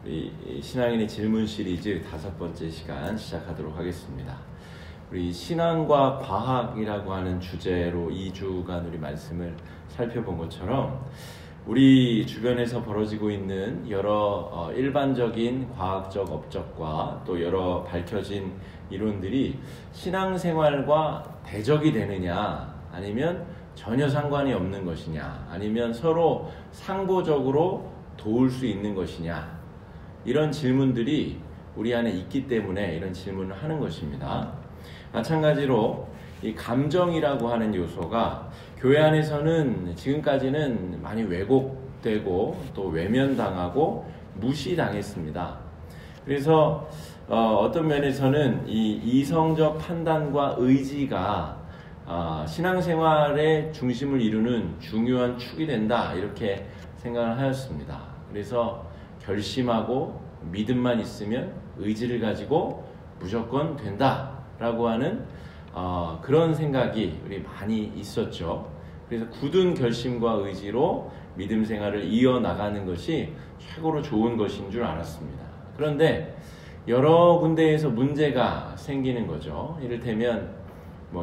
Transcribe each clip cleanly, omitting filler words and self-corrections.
우리 신앙인의 질문 시리즈 5번째 시간 시작하도록 하겠습니다. 우리 신앙과 과학이라고 하는 주제로 2주간 우리 말씀을 살펴본 것처럼 우리 주변에서 벌어지고 있는 여러 일반적인 과학적 업적과 또 여러 밝혀진 이론들이 신앙생활과 대적이 되느냐, 아니면 전혀 상관이 없는 것이냐, 아니면 서로 상보적으로 도울 수 있는 것이냐, 이런 질문들이 우리 안에 있기 때문에 이런 질문을 하는 것입니다. 마찬가지로 이 감정이라고 하는 요소가 교회 안에서는 지금까지는 많이 왜곡되고 또 외면당하고 무시당했습니다. 그래서 어떤 면에서는 이 이성적 판단과 의지가 신앙생활의 중심을 이루는 중요한 축이 된다, 이렇게 생각을 하였습니다. 그래서 결심하고 믿음만 있으면 의지를 가지고 무조건 된다라고 하는 그런 생각이 우리 많이 있었죠. 그래서 굳은 결심과 의지로 믿음 생활을 이어나가는 것이 최고로 좋은 것인 줄 알았습니다. 그런데 여러 군데에서 문제가 생기는 거죠. 이를테면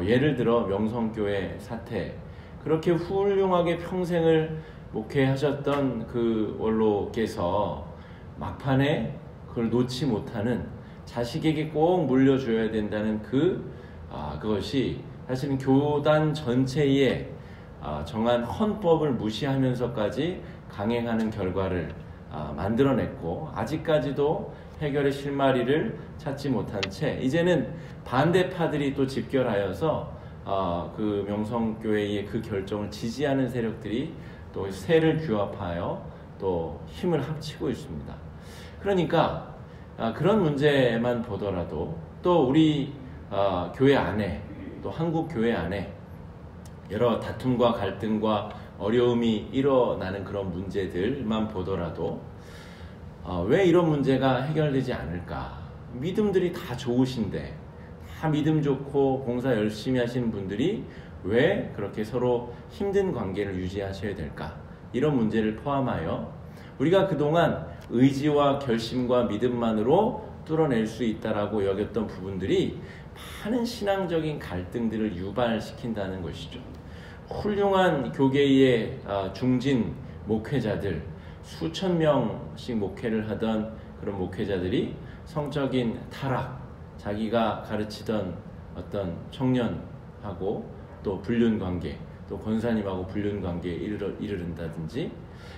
예를 들어 명성교회 사태, 그렇게 훌륭하게 평생을 목회하셨던 그 원로께서 막판에 그걸 놓지 못하는, 자식에게 꼭 물려줘야 된다는 그것이 사실은 교단 전체에 정한 헌법을 무시하면서까지 강행하는 결과를 만들어냈고, 아직까지도 해결의 실마리를 찾지 못한 채 이제는 반대파들이 또 집결하여서 그 명성교회의 그 결정을 지지하는 세력들이 또 세를 규합하여 또 힘을 합치고 있습니다. 그러니까 그런 문제만 보더라도 또 우리 교회 안에, 또 한국 교회 안에 여러 다툼과 갈등과 어려움이 일어나는 그런 문제들만 보더라도 왜 이런 문제가 해결되지 않을까? 믿음들이 다 좋으신데, 다 믿음 좋고 봉사 열심히 하시는 분들이 왜 그렇게 서로 힘든 관계를 유지하셔야 될까? 이런 문제를 포함하여 우리가 그동안 의지와 결심과 믿음만으로 뚫어낼 수 있다라고 여겼던 부분들이 많은 신앙적인 갈등들을 유발시킨다는 것이죠. 훌륭한 교계의 중진 목회자들, 수천 명씩 목회를 하던 그런 목회자들이 성적인 타락, 자기가 가르치던 어떤 청년하고 또 불륜관계, 또 권사님하고 불륜관계에 이르른다든지,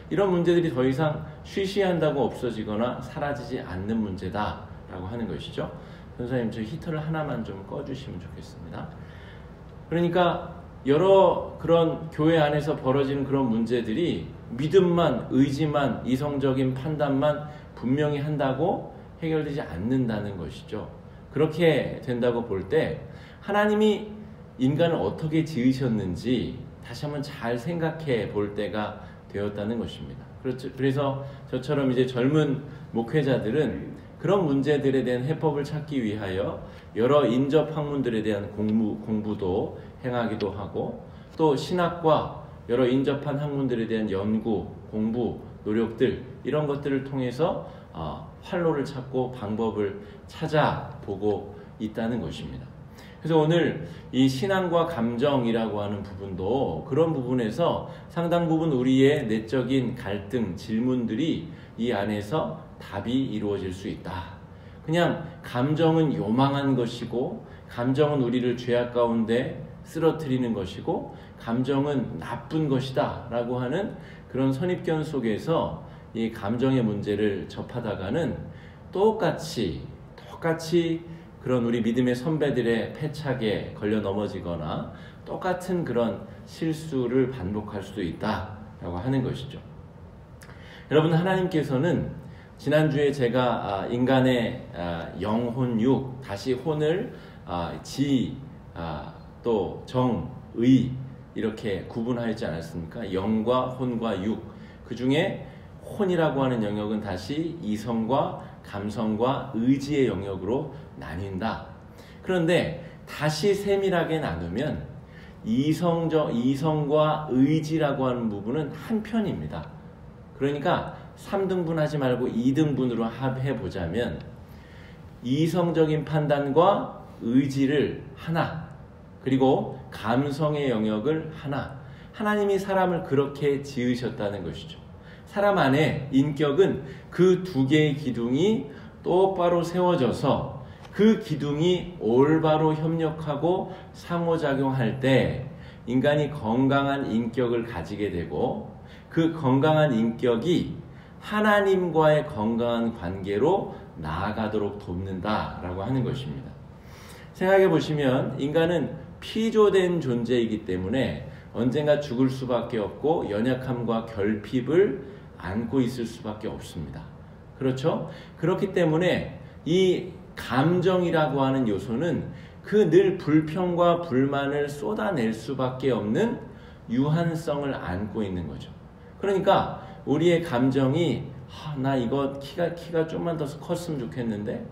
이런 문제들이 더 이상 쉬쉬한다고 없어지거나 사라지지 않는 문제다라고 하는 것이죠. 선생님, 저 히터를 하나만 좀 꺼주시면 좋겠습니다. 그러니까 여러 그런 교회 안에서 벌어지는 그런 문제들이 믿음만, 의지만, 이성적인 판단만 분명히 한다고 해결되지 않는다는 것이죠. 그렇게 된다고 볼 때 하나님이 인간을 어떻게 지으셨는지 다시 한번 잘 생각해 볼 때가 되었다는 것입니다. 그렇죠. 그래서 저처럼 이제 젊은 목회자들은 그런 문제들에 대한 해법을 찾기 위하여 여러 인접 학문들에 대한 공부도 행하기도 하고, 또 신학과 여러 인접한 학문들에 대한 연구, 공부, 노력들, 이런 것들을 통해서 활로를 찾고 방법을 찾아보고 있다는 것입니다. 그래서 오늘 이 신앙과 감정이라고 하는 부분도 그런 부분에서 상당 부분 우리의 내적인 갈등, 질문들이 이 안에서 답이 이루어질 수 있다. 그냥 감정은 요망한 것이고, 감정은 우리를 죄악 가운데 쓰러뜨리는 것이고, 감정은 나쁜 것이다 라고 하는 그런 선입견 속에서 이 감정의 문제를 접하다가는 똑같이 그런 우리 믿음의 선배들의 패착에 걸려 넘어지거나 똑같은 그런 실수를 반복할 수도 있다라고 하는 것이죠. 여러분, 하나님께서는 지난주에 제가 인간의 영혼육, 다시 혼을 또 정, 의 이렇게 구분하였지 않았습니까? 영과 혼과 육, 그 중에 혼이라고 하는 영역은 다시 이성과 감성과 의지의 영역으로 나뉜다. 그런데 다시 세밀하게 나누면 이성과 의지라고 하는 부분은 한 편입니다. 그러니까 3등분 하지 말고 2등분으로 해보자면 이성적인 판단과 의지를 하나, 그리고 감성의 영역을 하나. 하나님이 사람을 그렇게 지으셨다는 것이죠. 사람 안에 인격은 그 두 개의 기둥이 똑바로 세워져서 그 기둥이 올바로 협력하고 상호작용할 때 인간이 건강한 인격을 가지게 되고, 그 건강한 인격이 하나님과의 건강한 관계로 나아가도록 돕는다라고 하는 것입니다. 생각해 보시면 인간은 피조된 존재이기 때문에 언젠가 죽을 수밖에 없고 연약함과 결핍을 안고 있을 수밖에 없습니다. 그렇죠? 그렇기 때문에 이 감정이라고 하는 요소는 그 늘 불평과 불만을 쏟아낼 수밖에 없는 유한성을 안고 있는 거죠. 그러니까 우리의 감정이 나 이거 키가 좀만 더 컸으면 좋겠는데,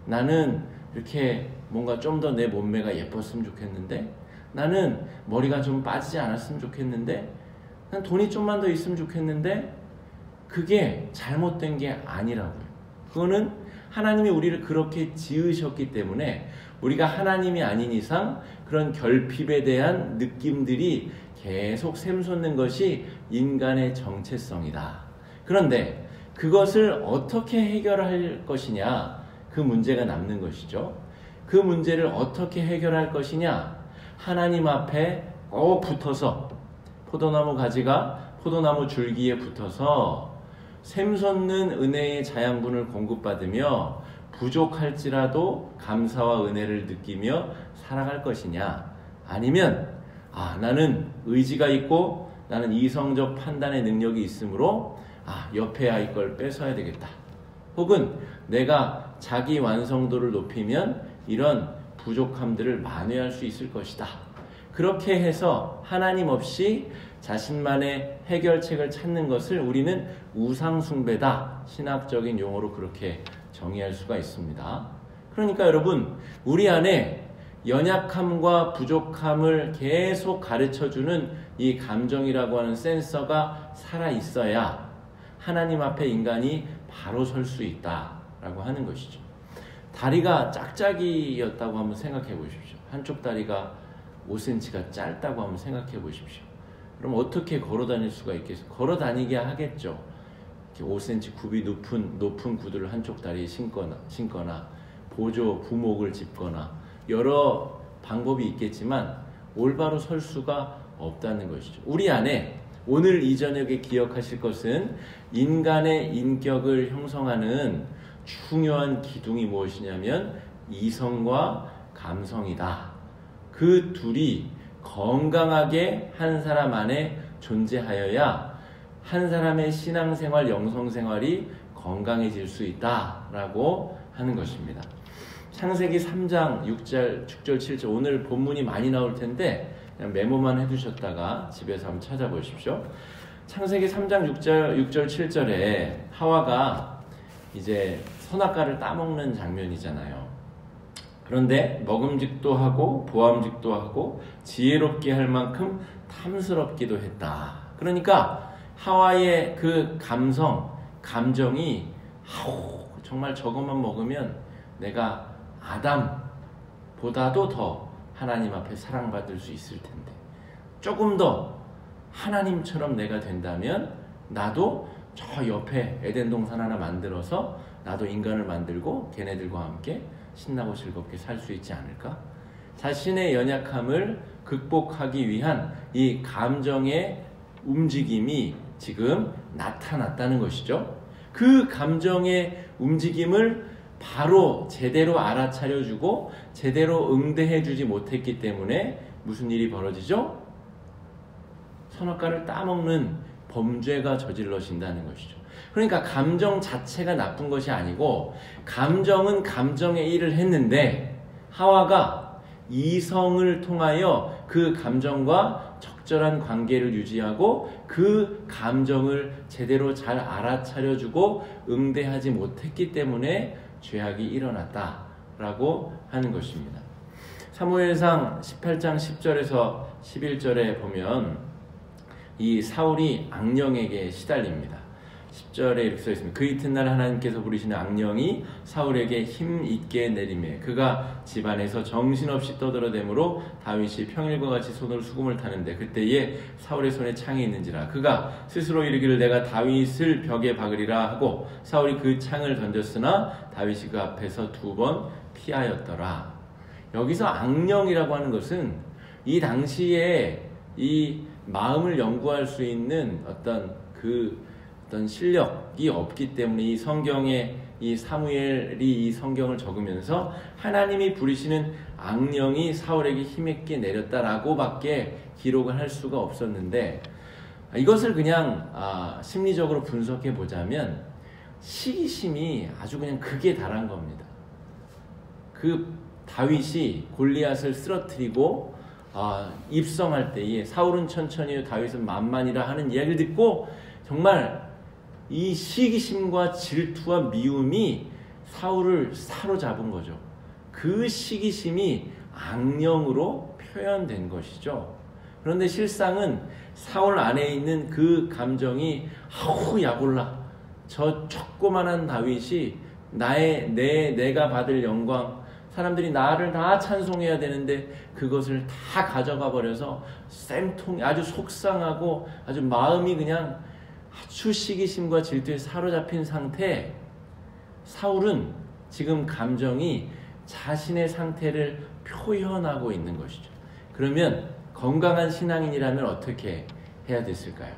나는 이렇게 뭔가 좀 더 내 몸매가 예뻤으면 좋겠는데, 나는 머리가 좀 빠지지 않았으면 좋겠는데, 난 돈이 좀만 더 있으면 좋겠는데, 그게 잘못된 게 아니라고요. 그거는 하나님이 우리를 그렇게 지으셨기 때문에 우리가 하나님이 아닌 이상 그런 결핍에 대한 느낌들이 계속 샘솟는 것이 인간의 정체성이다. 그런데 그것을 어떻게 해결할 것이냐, 그 문제가 남는 것이죠. 그 문제를 어떻게 해결할 것이냐, 하나님 앞에 꼭 붙어서, 포도나무 가지가 포도나무 줄기에 붙어서 샘솟는 은혜의 자양분을 공급받으며 부족할지라도 감사와 은혜를 느끼며 살아갈 것이냐, 아니면 나는 의지가 있고 나는 이성적 판단의 능력이 있으므로 옆에 아이 걸 뺏어야 되겠다, 혹은 내가 자기 완성도를 높이면 이런 부족함들을 만회할 수 있을 것이다, 그렇게 해서 하나님 없이 자신만의 해결책을 찾는 것을 우리는 우상숭배다, 신학적인 용어로 그렇게 정의할 수가 있습니다. 그러니까 여러분, 우리 안에 연약함과 부족함을 계속 가르쳐주는 이 감정이라고 하는 센서가 살아있어야 하나님 앞에 인간이 바로 설 수 있다라고 하는 것이죠. 다리가 짝짝이였다고 한번 생각해 보십시오. 한쪽 다리가 5cm가 짧다고 한번 생각해 보십시오. 그럼 어떻게 걸어 다닐 수가 있겠어요? 걸어 다니게 하겠죠. 5cm 굽이 높은 구두를 한쪽 다리에 신거나 보조 부목을 짚거나 여러 방법이 있겠지만 올바로 설 수가 없다는 것이죠. 우리 안에 오늘 이 저녁에 기억하실 것은 인간의 인격을 형성하는 중요한 기둥이 무엇이냐면 이성과 감성이다. 그 둘이 건강하게 한 사람 안에 존재하여야 한 사람의 신앙생활, 영성생활이 건강해질 수 있다라고 하는 것입니다. 창세기 3장 6절, 7절 오늘 본문이 많이 나올 텐데 그냥 메모만 해두셨다가 집에서 한번 찾아보십시오. 창세기 3장 6절 7절에 하와가 이제 선악과를 따먹는 장면이잖아요. 그런데 먹음직도 하고 보암직도 하고 지혜롭게 할 만큼 탐스럽기도 했다. 그러니까 하와의 그 감정이 정말 저것만 먹으면 내가 아담보다도 더 하나님 앞에 사랑받을 수 있을 텐데, 조금 더 하나님처럼 내가 된다면 나도 저 옆에 에덴 동산 하나 만들어서 나도 인간을 만들고 걔네들과 함께 신나고 즐겁게 살 수 있지 않을까? 자신의 연약함을 극복하기 위한 이 감정의 움직임이 지금 나타났다는 것이죠. 그 감정의 움직임을 바로 제대로 알아차려주고 제대로 응대해주지 못했기 때문에 무슨 일이 벌어지죠? 선악과를 따먹는 범죄가 저질러진다는 것이죠. 그러니까 감정 자체가 나쁜 것이 아니고 감정은 감정의 일을 했는데 하와가 이성을 통하여 그 감정과 적절한 관계를 유지하고 그 감정을 제대로 잘 알아차려주고 응대하지 못했기 때문에 죄악이 일어났다라고 하는 것입니다. 사무엘상 18장 10절에서 11절에 보면 이 사울이 악령에게 시달립니다. 10절에 이렇게 써 있습니다. 그 이튿날 하나님께서 부르시는 악령이 사울에게 힘 있게 내리매 그가 집안에서 정신없이 떠들어대므로 다윗이 평일과 같이 손으로 수금을 타는데 그때에 사울의 손에 창이 있는지라 그가 스스로 이르기를 내가 다윗을 벽에 박으리라 하고 사울이 그 창을 던졌으나 다윗이 그 앞에서 2번 피하였더라. 여기서 악령이라고 하는 것은 이 당시에 이 마음을 연구할 수 있는 어떤 실력이 없기 때문에 이 성경에 이 사무엘이 이 성경을 적으면서 하나님이 부리시는 악령이 사울에게 힘있게 내렸다라고 밖에 기록을 할 수가 없었는데 이것을 그냥 심리적으로 분석해 보자면 시기심이 아주 그냥 극에 달한 겁니다. 그 다윗이 골리앗을 쓰러뜨리고 입성할 때에 사울은 천천히요 다윗은 만만이라 하는 이야기를 듣고 정말 이 시기심과 질투와 미움이 사울을 사로잡은 거죠. 그 시기심이 악령으로 표현된 것이죠. 그런데 실상은 사울 안에 있는 그 감정이 야골라 저 조그만한 다윗이 내가 받을 영광 사람들이 나를 다 찬송해야 되는데 그것을 다 가져가 버려서 쌤통 아주 속상하고 아주 마음이 그냥 아주 시기심과 질투에 사로잡힌 상태. 사울은 지금 감정이 자신의 상태를 표현하고 있는 것이죠. 그러면 건강한 신앙인이라면 어떻게 해야 됐을까요?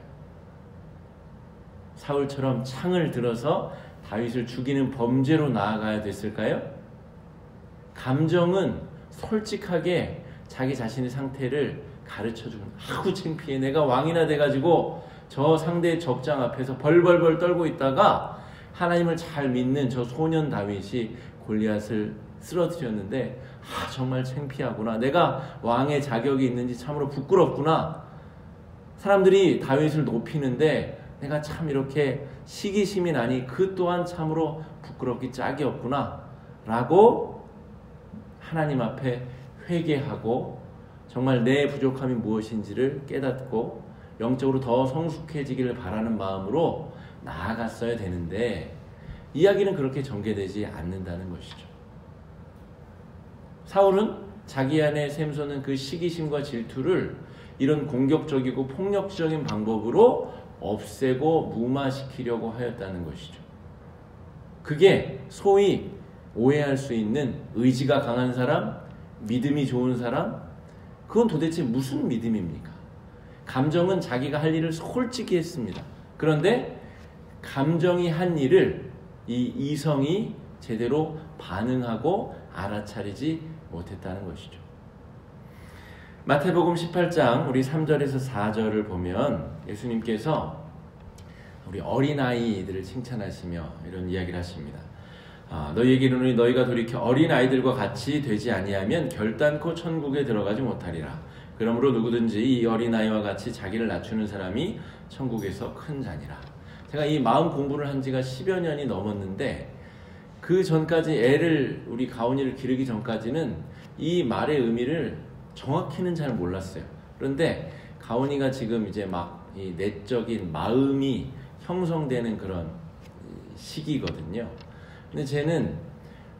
사울처럼 창을 들어서 다윗을 죽이는 범죄로 나아가야 됐을까요? 감정은 솔직하게 자기 자신의 상태를 가르쳐주는 아우 창피해 내가 왕이나 돼가지고 저 상대의 적장 앞에서 벌벌벌 떨고 있다가 하나님을 잘 믿는 저 소년 다윗이 골리앗을 쓰러뜨렸는데 정말 창피하구나 내가 왕의 자격이 있는지 참으로 부끄럽구나 사람들이 다윗을 높이는데 내가 참 이렇게 시기심이 나니 그 또한 참으로 부끄럽기 짝이 없구나 라고 하나님 앞에 회개하고 정말 내 부족함이 무엇인지를 깨닫고 영적으로 더 성숙해지기를 바라는 마음으로 나아갔어야 되는데 이야기는 그렇게 전개되지 않는다는 것이죠. 사울은 자기 안에 샘솟는 그 시기심과 질투를 이런 공격적이고 폭력적인 방법으로 없애고 무마시키려고 하였다는 것이죠. 그게 소위 오해할 수 있는 의지가 강한 사람, 믿음이 좋은 사람, 그건 도대체 무슨 믿음입니까? 감정은 자기가 할 일을 솔직히 했습니다. 그런데 감정이 한 일을 이 이성이 제대로 반응하고 알아차리지 못했다는 것이죠. 마태복음 18장 우리 3절에서 4절을 보면 예수님께서 우리 어린아이들을 칭찬하시며 이런 이야기를 하십니다. 너희에게 이르노니 너희가 돌이켜 어린아이들과 같이 되지 아니하면 결단코 천국에 들어가지 못하리라. 그러므로 누구든지 이 어린아이와 같이 자기를 낮추는 사람이 천국에서 큰 자니라. 제가 이 마음 공부를 한 지가 10여 년이 넘었는데 그 전까지 우리 가온이를 기르기 전까지는 이 말의 의미를 정확히는 잘 몰랐어요. 그런데 가온이가 지금 이제 막 이 내적인 마음이 형성되는 그런 시기거든요. 근데 쟤는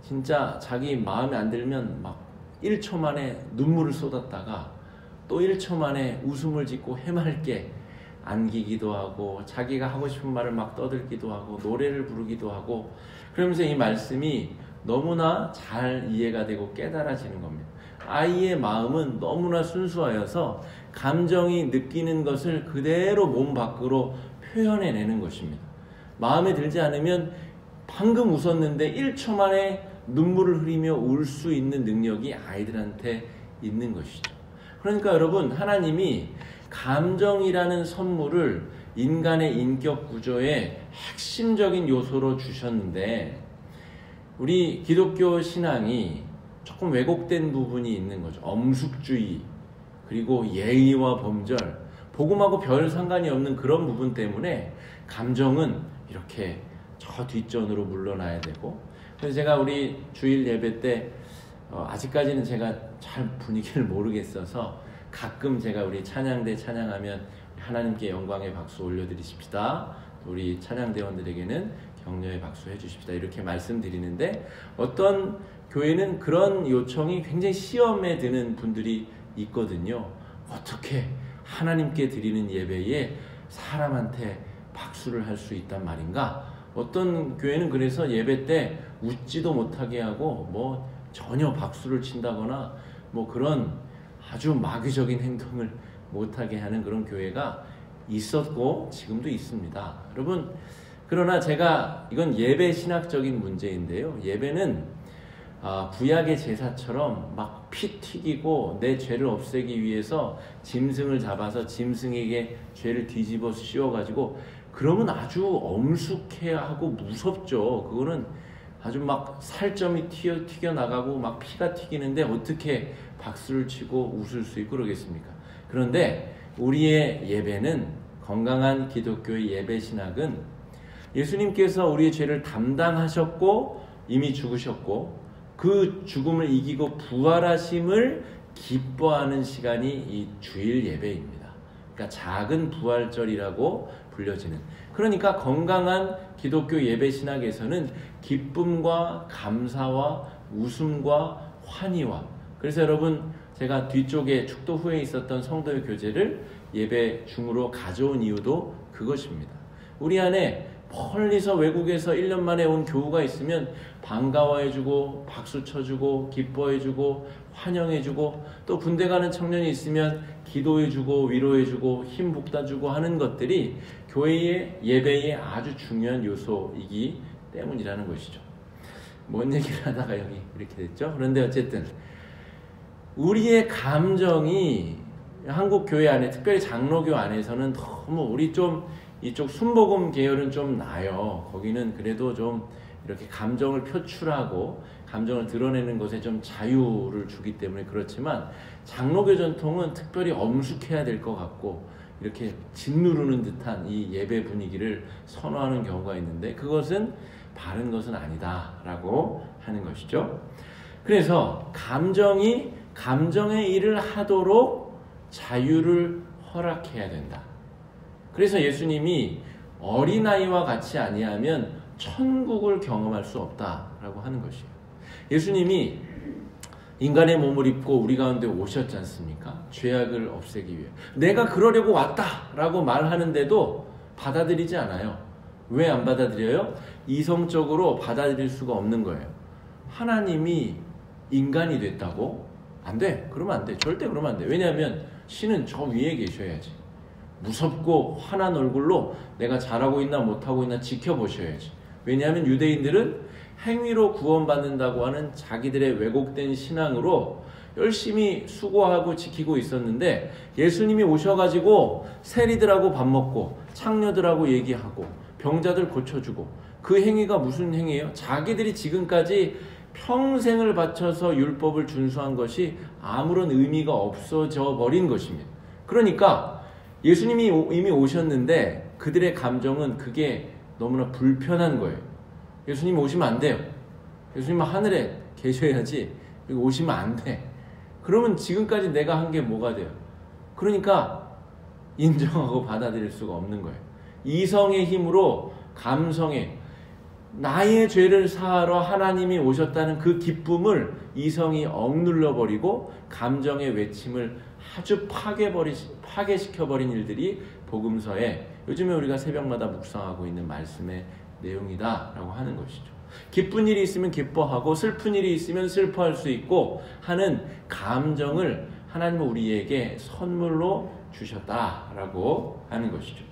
진짜 자기 마음에 안 들면 막 1초 만에 눈물을 쏟았다가 또 1초 만에 웃음을 짓고 해맑게 안기기도 하고 자기가 하고 싶은 말을 막 떠들기도 하고 노래를 부르기도 하고 그러면서 이 말씀이 너무나 잘 이해가 되고 깨달아지는 겁니다. 아이의 마음은 너무나 순수하여서 감정이 느끼는 것을 그대로 몸 밖으로 표현해내는 것입니다. 마음에 들지 않으면 방금 웃었는데 1초 만에 눈물을 흘리며 울 수 있는 능력이 아이들한테 있는 것이죠. 그러니까 여러분 하나님이 감정이라는 선물을 인간의 인격 구조의 핵심적인 요소로 주셨는데 우리 기독교 신앙이 조금 왜곡된 부분이 있는 거죠. 엄숙주의 그리고 예의와 범절 복음하고 별 상관이 없는 그런 부분 때문에 감정은 이렇게 저 뒷전으로 물러나야 되고 그래서 제가 우리 주일 예배 때 아직까지는 제가 잘 분위기를 모르겠어서 가끔 제가 우리 찬양대 찬양하면 하나님께 영광의 박수 올려드리십시다. 우리 찬양대원들에게는 격려의 박수 해주십시다. 이렇게 말씀드리는데 어떤 교회는 그런 요청이 굉장히 시험에 드는 분들이 있거든요. 어떻게 하나님께 드리는 예배에 사람한테 박수를 할 수 있단 말인가? 어떤 교회는 그래서 예배 때 웃지도 못하게 하고 뭐 전혀 박수를 친다거나 뭐 그런 아주 마귀적인 행동을 못하게 하는 그런 교회가 있었고 지금도 있습니다. 여러분, 그러나 제가 이건 예배 신학적인 문제인데요. 예배는 구약의 제사처럼 막 피 튀기고 내 죄를 없애기 위해서 짐승을 잡아서 짐승에게 죄를 뒤집어 씌워가지고 그러면 아주 엄숙해하고 무섭죠. 그거는 아주 막 살점이 튀겨나가고 막 피가 튀기는데 어떻게 박수를 치고 웃을 수 있고 그러겠습니까? 그런데 우리의 예배는, 건강한 기독교의 예배 신학은 예수님께서 우리의 죄를 담당하셨고 이미 죽으셨고 그 죽음을 이기고 부활하심을 기뻐하는 시간이 이 주일 예배입니다. 그러니까 작은 부활절이라고 불려지는, 그러니까 건강한 기독교 예배 신학에서는 기쁨과 감사와 웃음과 환희와, 그래서 여러분 제가 뒤쪽에 축도 후에 있었던 성도의 교제를 예배 중으로 가져온 이유도 그것입니다. 우리 안에 멀리서 외국에서 1년 만에 온 교우가 있으면 반가워해주고 박수 쳐주고 기뻐해주고 환영해주고, 또 군대 가는 청년이 있으면 기도해주고 위로해주고 힘 북돋아주고 하는 것들이 교회의 예배의 아주 중요한 요소이기 때문이라는 것이죠. 뭔 얘기를 하다가 여기 이렇게 됐죠? 그런데 어쨌든 우리의 감정이 한국 교회 안에, 특별히 장로교 안에서는 너무 우리 좀 이쪽 순복음 계열은 좀 나아요. 거기는 그래도 좀 이렇게 감정을 표출하고 감정을 드러내는 것에 좀 자유를 주기 때문에 그렇지만, 장로교 전통은 특별히 엄숙해야 될 것 같고 이렇게 짓누르는 듯한 이 예배 분위기를 선호하는 경우가 있는데, 그것은 바른 것은 아니다라고 하는 것이죠. 그래서 감정의 일을 하도록 자유를 허락해야 된다. 그래서 예수님이 어린아이와 같이 아니하면 천국을 경험할 수 없다라고 하는 것이에요. 예수님이 인간의 몸을 입고 우리 가운데 오셨지 않습니까? 죄악을 없애기 위해. 내가 그러려고 왔다라고 말하는데도 받아들이지 않아요. 왜 안 받아들여요? 이성적으로 받아들일 수가 없는 거예요. 하나님이 인간이 됐다고? 안 돼. 그러면 안 돼. 절대 그러면 안 돼. 왜냐하면 신은 저 위에 계셔야지. 무섭고 환한 얼굴로 내가 잘하고 있나 못하고 있나 지켜보셔야지. 왜냐하면 유대인들은 행위로 구원받는다고 하는 자기들의 왜곡된 신앙으로 열심히 수고하고 지키고 있었는데, 예수님이 오셔가지고 세리들하고 밥 먹고 창녀들하고 얘기하고 병자들 고쳐주고, 그 행위가 무슨 행위예요? 자기들이 지금까지 평생을 바쳐서 율법을 준수한 것이 아무런 의미가 없어져 버린 것입니다. 그러니까 예수님이 이미 오셨는데 그들의 감정은 그게 너무나 불편한 거예요. 예수님 오시면 안 돼요. 예수님은 하늘에 계셔야지 여기 오시면 안 돼. 그러면 지금까지 내가 한 게 뭐가 돼요? 그러니까 인정하고 받아들일 수가 없는 거예요. 이성의 힘으로 감성에, 나의 죄를 사하러 하나님이 오셨다는 그 기쁨을 이성이 억눌러버리고 감정의 외침을 아주 파괴시켜버린 일들이 복음서에 요즘에 우리가 새벽마다 묵상하고 있는 말씀의 내용이다라고 하는 것이죠. 기쁜 일이 있으면 기뻐하고 슬픈 일이 있으면 슬퍼할 수 있고 하는 감정을 하나님은 우리에게 선물로 주셨다라고 하는 것이죠.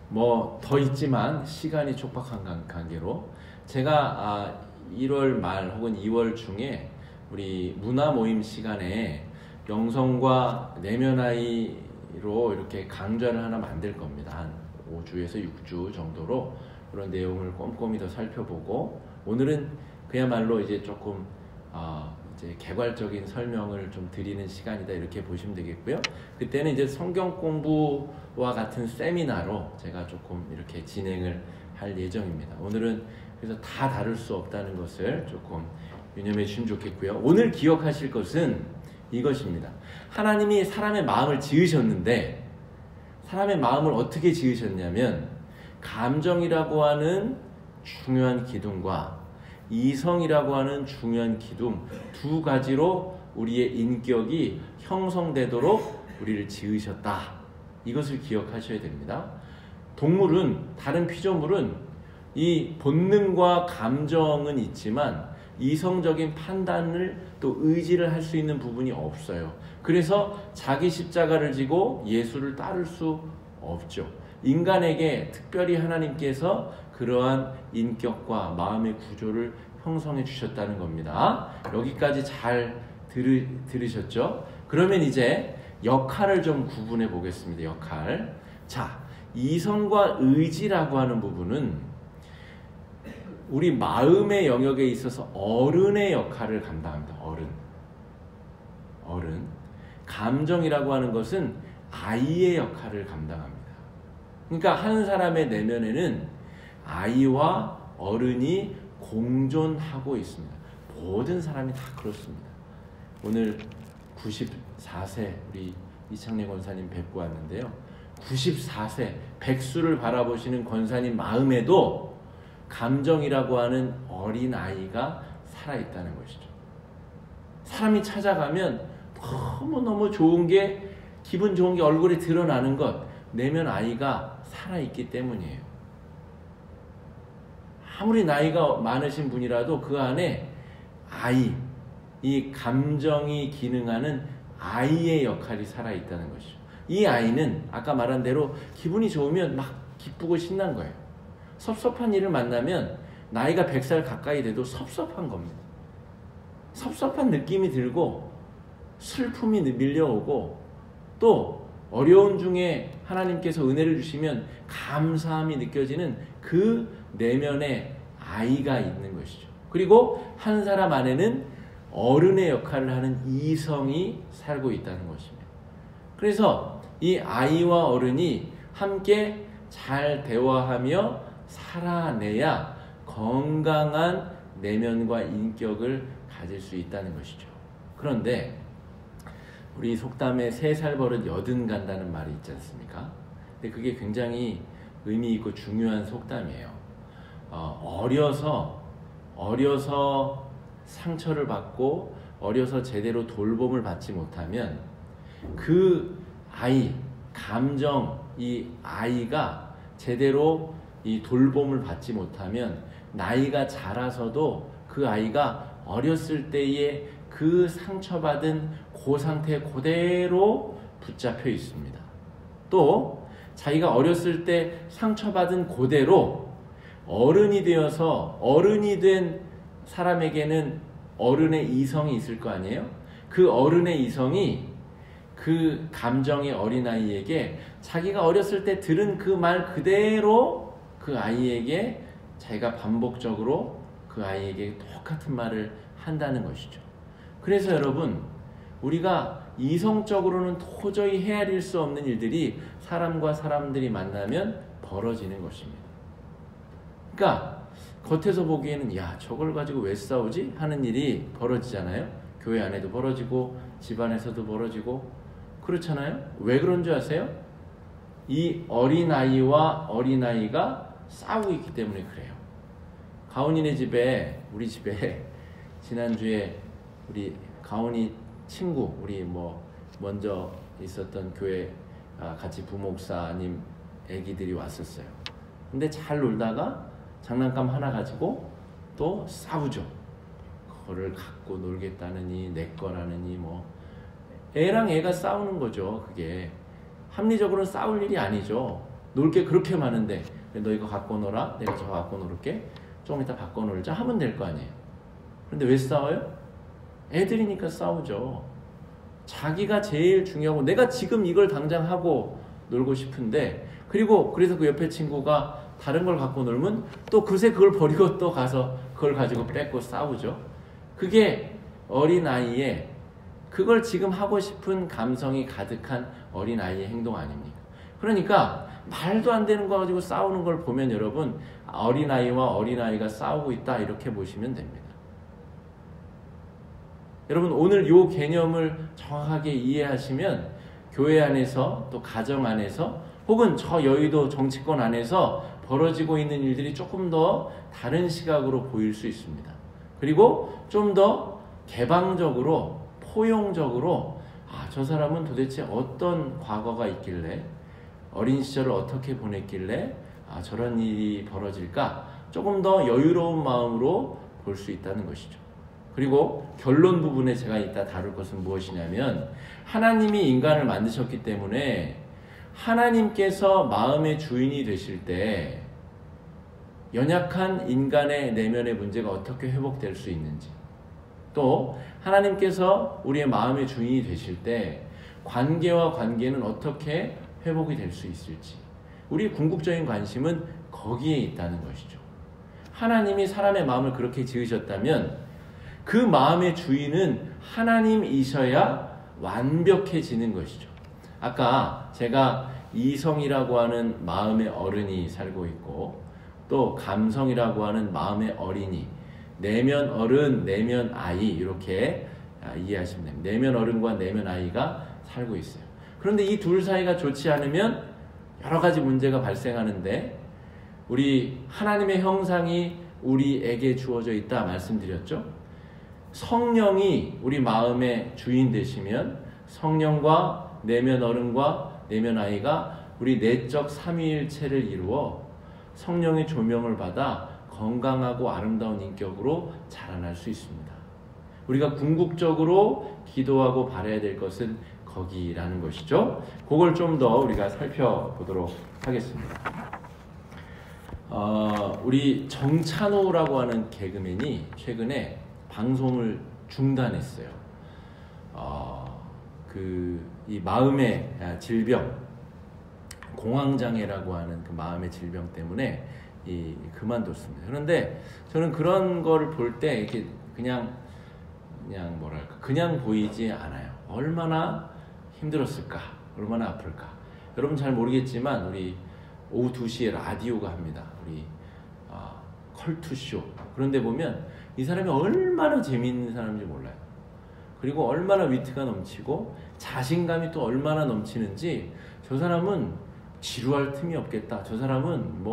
뭐 더 있지만 시간이 촉박한 관계로 제가 1월 말 혹은 2월 중에 우리 문화 모임 시간에 영성과 내면아이로 이렇게 강좌를 하나 만들 겁니다. 한 5주에서 6주 정도로 그런 내용을 꼼꼼히 더 살펴보고, 오늘은 그야말로 이제 조금 이제 개괄적인 설명을 좀 드리는 시간이다 이렇게 보시면 되겠고요. 그때는 이제 성경 공부와 같은 세미나로 제가 조금 이렇게 진행을 할 예정입니다. 오늘은 그래서 다 다룰 수 없다는 것을 조금 유념해 주시면 좋겠고요. 오늘 기억하실 것은 이것입니다. 하나님이 사람의 마음을 지으셨는데, 사람의 마음을 어떻게 지으셨냐면 감정이라고 하는 중요한 기둥과 이성이라고 하는 중요한 기둥 두 가지로 우리의 인격이 형성되도록 우리를 지으셨다. 이것을 기억하셔야 됩니다. 동물은, 다른 피조물은 이 본능과 감정은 있지만 이성적인 판단을 또 의지를 할 수 있는 부분이 없어요. 그래서 자기 십자가를 지고 예수를 따를 수 없죠. 인간에게 특별히 하나님께서 그러한 인격과 마음의 구조를 형성해 주셨다는 겁니다. 여기까지 잘 들으셨죠? 그러면 이제 역할을 좀 구분해 보겠습니다. 역할. 자, 이성과 의지라고 하는 부분은 우리 마음의 영역에 있어서 어른의 역할을 감당합니다. 어른. 감정이라고 하는 것은 아이의 역할을 감당합니다. 그러니까 한 사람의 내면에는 아이와 어른이 공존하고 있습니다. 모든 사람이 다 그렇습니다. 오늘 94세 우리 이창래 권사님 뵙고 왔는데요. 94세 백수를 바라보시는 권사님 마음에도 감정이라고 하는 어린아이가 살아있다는 것이죠. 사람이 찾아가면 너무너무 좋은 게, 기분 좋은 게 얼굴에 드러나는 것, 내면 아이가 살아있기 때문이에요. 아무리 나이가 많으신 분이라도 그 안에 아이, 이 감정이 기능하는 아이의 역할이 살아있다는 것이죠. 이 아이는 아까 말한 대로 기분이 좋으면 막 기쁘고 신난 거예요. 섭섭한 일을 만나면 나이가 100살 가까이 돼도 섭섭한 겁니다. 섭섭한 느낌이 들고 슬픔이 밀려오고 또 어려운 중에 하나님께서 은혜를 주시면 감사함이 느껴지는 그 내면에 아이가 있는 것이죠. 그리고 한 사람 안에는 어른의 역할을 하는 이성이 살고 있다는 것입니다. 그래서 이 아이와 어른이 함께 잘 대화하며 살아내야 건강한 내면과 인격을 가질 수 있다는 것이죠. 그런데 우리 속담에 3살 버릇 여든 간다는 말이 있지 않습니까? 근데 그게 굉장히 의미 있고 중요한 속담이에요. 어려서 상처를 받고 어려서 제대로 돌봄을 받지 못하면 그 아이, 감정, 이 아이가 제대로 이 돌봄을 받지 못하면 나이가 자라서도 그 아이가 어렸을 때의 그 상처받은 그 상태 그대로 붙잡혀 있습니다. 또 자기가 어렸을 때 상처받은 그대로 어른이 되어서, 어른이 된 사람에게는 어른의 이성이 있을 거 아니에요? 그 어른의 이성이 그 감정의 어린아이에게 자기가 어렸을 때 들은 그 말 그대로 그 아이에게 자기가 반복적으로 그 아이에게 똑같은 말을 한다는 것이죠. 그래서 여러분, 우리가 이성적으로는 도저히 헤아릴 수 없는 일들이 사람과 사람들이 만나면 벌어지는 것입니다. 그러니까 겉에서 보기에는 야, 저걸 가지고 왜 싸우지? 하는 일이 벌어지잖아요. 교회 안에도 벌어지고 집안에서도 벌어지고 그렇잖아요. 왜 그런 줄 아세요? 이 어린아이와 어린아이가 싸우고 있기 때문에 그래요. 가온이네 집에, 우리 집에 지난주에 우리 가온이 친구, 우리 먼저 있었던 교회 같이 부목사님 애기들이 왔었어요. 근데 잘 놀다가 장난감 하나 가지고 또 싸우죠. 그거를 갖고 놀겠다느니 내 거라느니 애랑 애가 싸우는 거죠. 그게 합리적으로는 싸울 일이 아니죠. 놀 게 그렇게 많은데 너 이거 갖고 놀아, 내가 저거 갖고 놀을게, 조금 이따 바꿔 놀자 하면 될 거 아니에요. 그런데 왜 싸워요? 애들이니까 싸우죠. 자기가 제일 중요하고 내가 지금 이걸 당장 하고 놀고 싶은데, 그리고 그래서 그 옆에 친구가 다른 걸 갖고 놀면 또 그새 그걸 버리고 또 가서 그걸 가지고 뺏고 싸우죠. 그게 어린아이의, 그걸 지금 하고 싶은 감성이 가득한 어린아이의 행동 아닙니까? 그러니까 말도 안 되는 거 가지고 싸우는 걸 보면 여러분, 어린아이와 어린아이가 싸우고 있다 이렇게 보시면 됩니다. 여러분, 오늘 이 개념을 정확하게 이해하시면 교회 안에서 또 가정 안에서 혹은 저 여의도 정치권 안에서 벌어지고 있는 일들이 조금 더 다른 시각으로 보일 수 있습니다. 그리고 좀 더 개방적으로, 포용적으로 저 사람은 도대체 어떤 과거가 있길래, 어린 시절을 어떻게 보냈길래 저런 일이 벌어질까, 조금 더 여유로운 마음으로 볼 수 있다는 것이죠. 그리고 결론 부분에 제가 이따 다룰 것은 무엇이냐면, 하나님이 인간을 만드셨기 때문에 하나님께서 마음의 주인이 되실 때 연약한 인간의 내면의 문제가 어떻게 회복될 수 있는지, 또 하나님께서 우리의 마음의 주인이 되실 때 관계와 관계는 어떻게 회복이 될 수 있을지, 우리의 궁극적인 관심은 거기에 있다는 것이죠. 하나님이 사람의 마음을 그렇게 지으셨다면 그 마음의 주인은 하나님이셔야 완벽해지는 것이죠. 아까 제가 이성이라고 하는 마음의 어른이 살고 있고, 또 감성이라고 하는 마음의 어린이, 내면 어른, 내면 아이, 이렇게 이해하시면 됩니다. 내면 어른과 내면 아이가 살고 있어요. 그런데 이 둘 사이가 좋지 않으면 여러 가지 문제가 발생하는데, 우리 하나님의 형상이 우리에게 주어져 있다 말씀드렸죠. 성령이 우리 마음의 주인 되시면 성령과 내면 어른과 내면 아이가 우리 내적 삼위일체를 이루어 성령의 조명을 받아 건강하고 아름다운 인격으로 자라날 수 있습니다. 우리가 궁극적으로 기도하고 바라야 될 것은 거기라는 것이죠. 그걸 좀 더 우리가 살펴보도록 하겠습니다. 우리 정찬호라고 하는 개그맨이 최근에 방송을 중단했어요. 이 마음의 질병, 공황장애라고 하는 그 마음의 질병 때문에 그만뒀습니다. 그런데 저는 그런 거를 볼 때 이렇게 그냥 보이지 않아요. 얼마나 힘들었을까, 얼마나 아플까. 여러분 잘 모르겠지만 우리 오후 2시에 라디오가 합니다. 우리 컬투쇼. 그런데 보면 이 사람이 얼마나 재미있는 사람인지 몰라요. 그리고 얼마나 위트가 넘치고 자신감이 또 얼마나 넘치는지, 저 사람은 지루할 틈이 없겠다, 저 사람은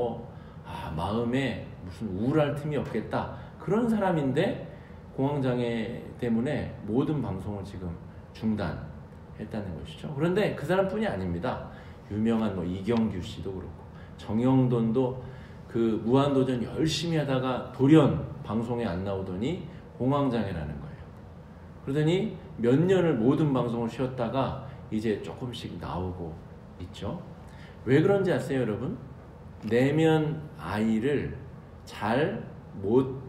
마음에 무슨 우울할 틈이 없겠다, 그런 사람인데 공황장애 때문에 모든 방송을 지금 중단했다는 것이죠. 그런데 그 사람뿐이 아닙니다. 유명한 이경규 씨도 그렇고, 정영돈도 그 무한도전 열심히 하다가 돌연 방송에 안 나오더니 공황장애라는 거예요. 그러더니 몇 년을 모든 방송을 쉬었다가 이제 조금씩 나오고 있죠. 왜 그런지 아세요, 여러분? 내면 아이를 잘 못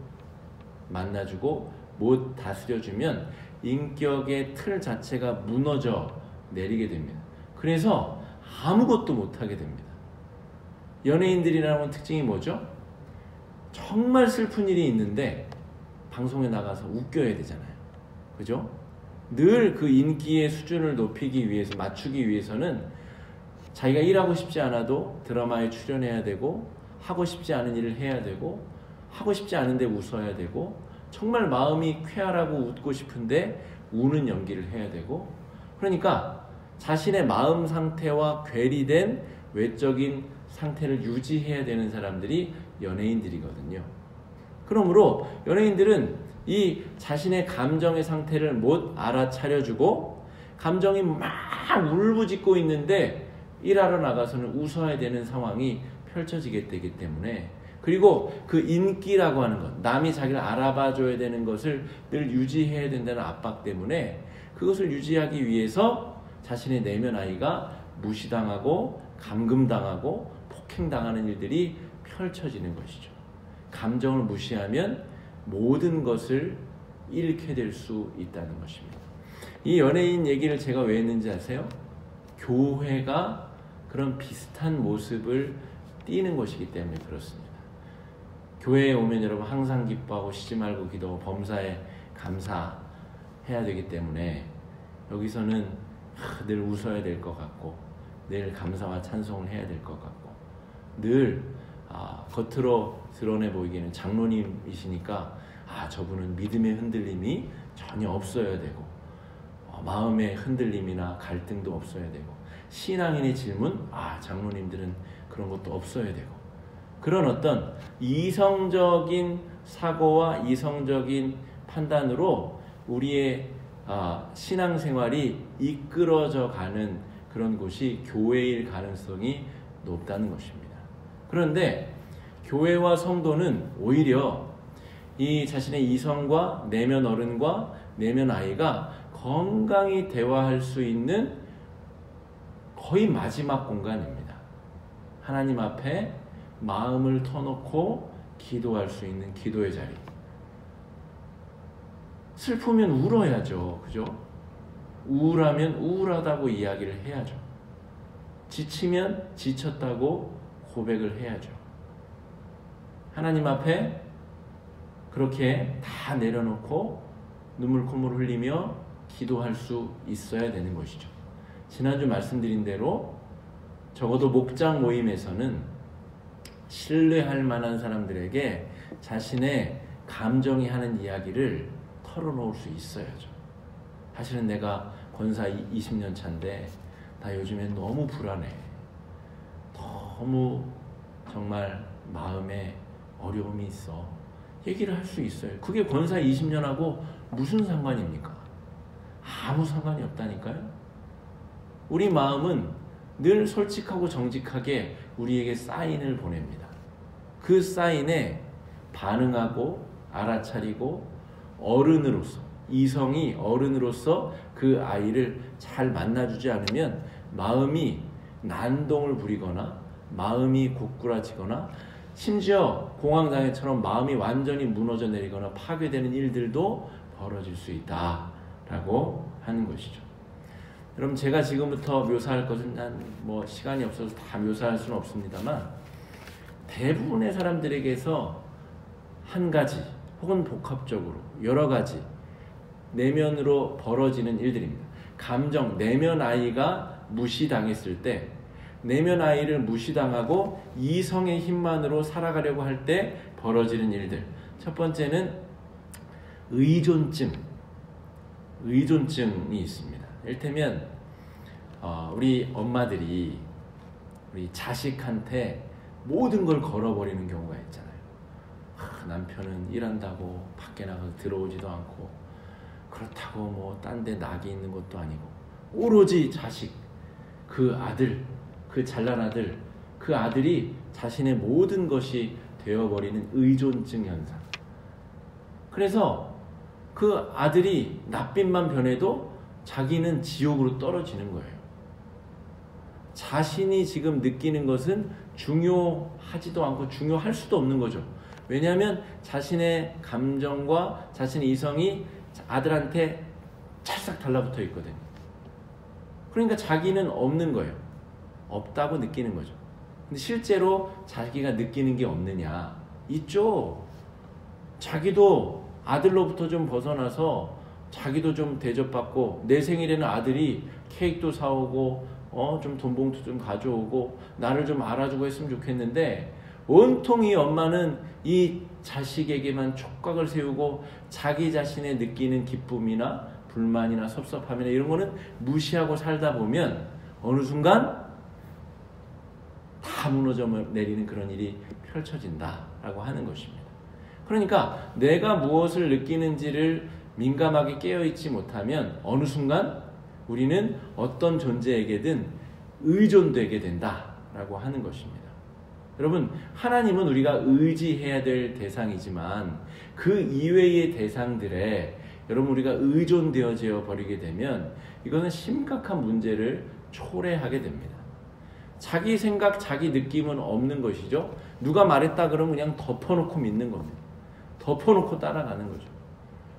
만나주고 못 다스려주면 인격의 틀 자체가 무너져 내리게 됩니다. 그래서 아무것도 못하게 됩니다. 연예인들이라는 특징이 뭐죠? 정말 슬픈 일이 있는데 방송에 나가서 웃겨야 되잖아요. 그죠? 늘 그 인기의 수준을 높이기 위해서, 맞추기 위해서는 자기가 일하고 싶지 않아도 드라마에 출연해야 되고, 하고 싶지 않은 일을 해야 되고, 하고 싶지 않은데 웃어야 되고, 정말 마음이 쾌활하고 웃고 싶은데 우는 연기를 해야 되고, 그러니까 자신의 마음 상태와 괴리된 외적인 상태를 유지해야 되는 사람들이 연예인들이거든요. 그러므로 연예인들은 이 자신의 감정의 상태를 못 알아차려주고, 감정이 막 울부짖고 있는데 일하러 나가서는 웃어야 되는 상황이 펼쳐지게 되기 때문에, 그리고 그 인기라고 하는 것, 남이 자기를 알아봐줘야 되는 것을 늘 유지해야 된다는 압박 때문에 그것을 유지하기 위해서 자신의 내면 아이가 무시당하고 감금당하고 폭행당하는 일들이 펼쳐지는 것이죠. 감정을 무시하면 모든 것을 잃게 될 수 있다는 것입니다. 이 연예인 얘기를 제가 왜 했는지 아세요? 교회가 그런 비슷한 모습을 띠는 것이기 때문에 그렇습니다. 교회에 오면 여러분 항상 기뻐하고 쉬지 말고 기도하고 범사에 감사해야 되기 때문에 여기서는 늘 웃어야 될 것 같고, 늘 감사와 찬송을 해야 될 것 같고, 늘 겉으로 드러내 보이기에는 장로님이시니까 저분은 믿음의 흔들림이 전혀 없어야 되고, 마음의 흔들림이나 갈등도 없어야 되고, 신앙인의 질문, 장로님들은 그런 것도 없어야 되고, 그런 어떤 이성적인 사고와 이성적인 판단으로 우리의 신앙생활이 이끌어져 가는 그런 곳이 교회일 가능성이 높다는 것입니다. 그런데 교회와 성도는 오히려 이 자신의 이성과 내면 어른과 내면 아이가 건강히 대화할 수 있는 거의 마지막 공간입니다. 하나님 앞에 마음을 터놓고 기도할 수 있는 기도의 자리. 슬프면 울어야죠. 그죠? 우울하면 우울하다고 이야기를 해야죠. 지치면 지쳤다고 고백을 해야죠. 하나님 앞에 그렇게 다 내려놓고 눈물 콧물 흘리며 기도할 수 있어야 되는 것이죠. 지난주 말씀드린 대로 적어도 목장 모임에서는 신뢰할 만한 사람들에게 자신의 감정이 하는 이야기를 털어놓을 수 있어야죠. 사실은 내가 권사 20년 차인데 나 요즘에 너무 불안해. 너무 정말 마음에 어려움이 있어. 얘기를 할 수 있어요. 그게 권사 20년하고 무슨 상관입니까? 아무 상관이 없다니까요. 우리 마음은 늘 솔직하고 정직하게 우리에게 사인을 보냅니다. 그 사인에 반응하고 알아차리고 어른으로서, 이성이 어른으로서 그 아이를 잘 만나주지 않으면 마음이 난동을 부리거나 마음이 고꾸라지거나 심지어 공황장애처럼 마음이 완전히 무너져 내리거나 파괴되는 일들도 벌어질 수 있다라고 하는 것이죠. 여러분, 제가 지금부터 묘사할 것은 뭐 시간이 없어서 다 묘사할 수는 없습니다만 대부분의 사람들에게서 한 가지 혹은 복합적으로 여러 가지 내면으로 벌어지는 일들입니다. 감정, 내면 아이가 무시당했을 때, 내면 아이를 무시당하고 이성의 힘만으로 살아가려고 할 때 벌어지는 일들. 첫 번째는 의존증이 있습니다. 이를테면 우리 엄마들이 우리 자식한테 모든 걸 걸어버리는 경우가 있잖아요. 남편은 일한다고 밖에 나가서 들어오지도 않고, 그렇다고 뭐 딴 데 낙이 있는 것도 아니고, 오로지 자식, 그 아들, 그 잘난 아들, 그 아들이 자신의 모든 것이 되어버리는 의존증 현상. 그래서 그 아들이 낯빛만 변해도 자기는 지옥으로 떨어지는 거예요. 자신이 지금 느끼는 것은 중요하지도 않고 중요할 수도 없는 거죠. 왜냐하면 자신의 감정과 자신의 이성이 아들한테 찰싹 달라붙어 있거든요. 그러니까 자기는 없는 거예요. 없다고 느끼는 거죠. 근데 실제로 자기가 느끼는 게 없느냐? 있죠. 자기도 아들로부터 좀 벗어나서 자기도 좀 대접받고, 내 생일에는 아들이 케이크도 사오고 좀 돈봉투 좀 가져오고 나를 좀 알아주고 했으면 좋겠는데, 온통 이 엄마는 이 자식에게만 촉각을 세우고 자기 자신의 느끼는 기쁨이나 불만이나 섭섭함이나 이런 거는 무시하고 살다 보면 어느 순간 다 무너져 내리는 그런 일이 펼쳐진다라고 하는 것입니다. 그러니까 내가 무엇을 느끼는지를 민감하게 깨어있지 못하면 어느 순간 우리는 어떤 존재에게든 의존되게 된다라고 하는 것입니다. 여러분, 하나님은 우리가 의지해야 될 대상이지만 그 이외의 대상들에 여러분 우리가 의존되어져 버리게 되면 이거는 심각한 문제를 초래하게 됩니다. 자기 생각, 자기 느낌은 없는 것이죠. 누가 말했다 그러면 그냥 덮어놓고 믿는 겁니다. 덮어놓고 따라가는 거죠.